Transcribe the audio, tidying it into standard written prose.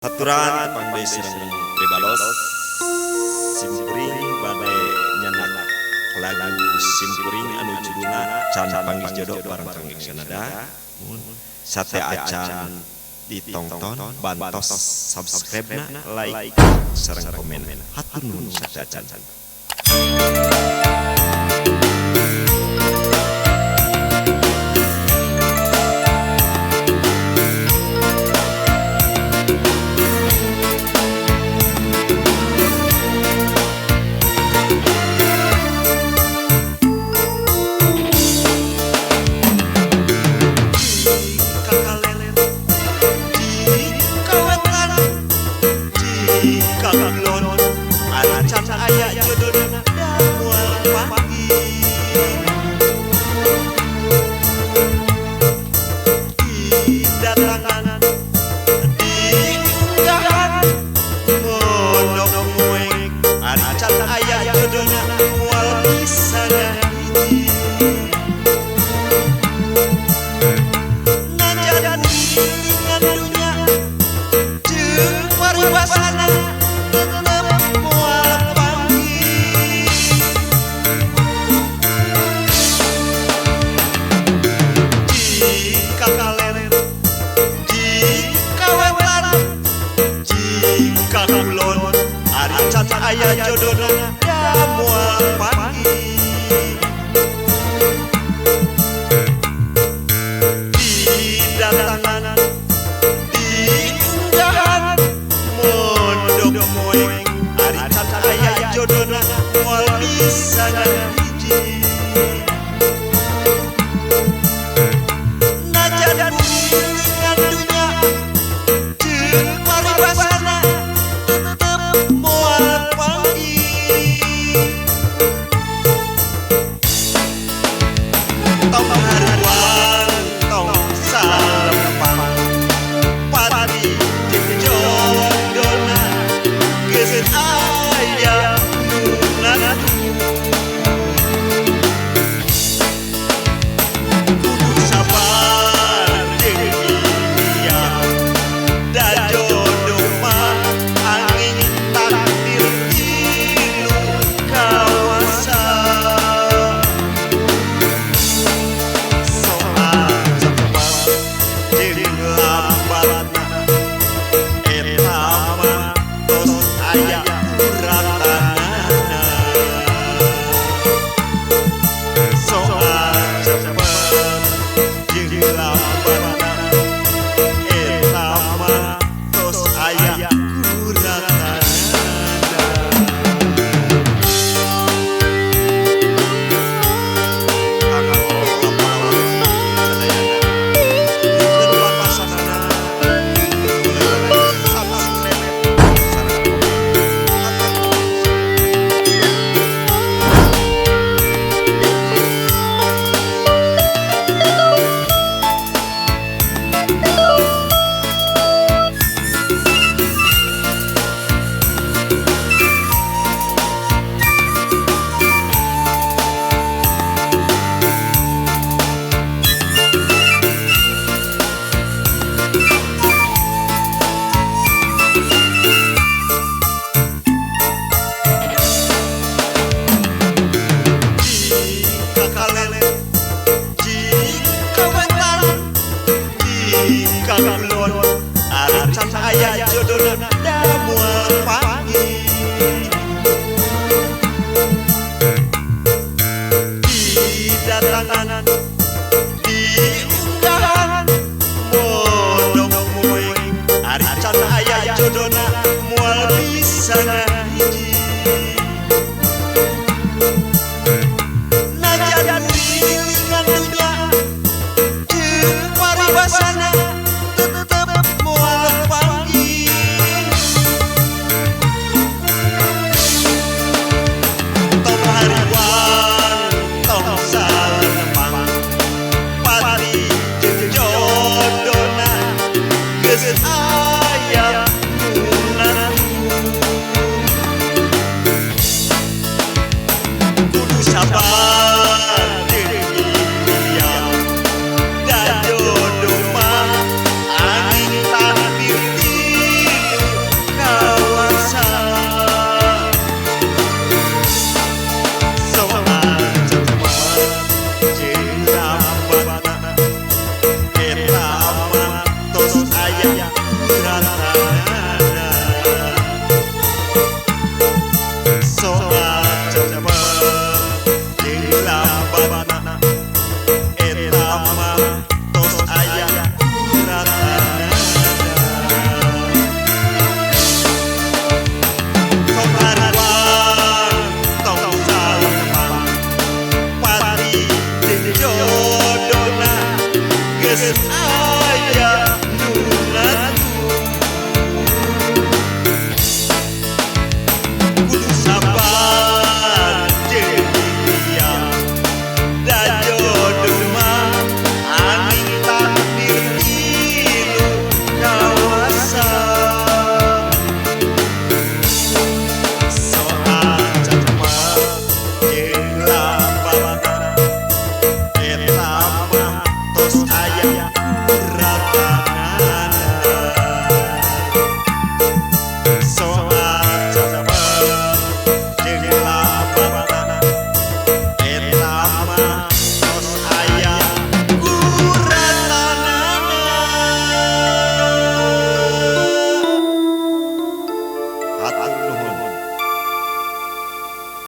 Haturan pandai sereng pribalos simpuring badai nyanak lagu simpuring anu judulna Can Panggih Jodoh bareng Kang Iksanada. Sate acan ditonton bantos subscribe-na, like sareng komen. Hatur nuhun sate acan. Kaglon acan aya jodohna moal panggih didatangan diunggahan mondok mueng acan aya jodohna moal bisa hiji najan dengan dunya jeung paribasana Kaglon acan aya jodohna moal panggih didatangan diunggahan mondok moeng acan aya jodohna moal bisa hiji najan dengan dunya jeung paribasana moal panggih tong haruan tong salempang pati jeung jodohna geus aya kudu sabar jeung ikhtiar da jodoh mah angin takdir tilu kawasa soal cepat jeung lambatna eta mah tos aya uratanana soal cepat jeung lambatna eta mah tos aya uratanana. Kaglon acan aya jodohna moal panggih didatangan diunggahan mondok mueng acan aya jodohna moal bisa hiji najan dengan dunya jeung paribasana moal panggih tong haruan tong salempang pati jeung jodohna geus aya kudu sabar jeung ikhtiar da jodoh mah geus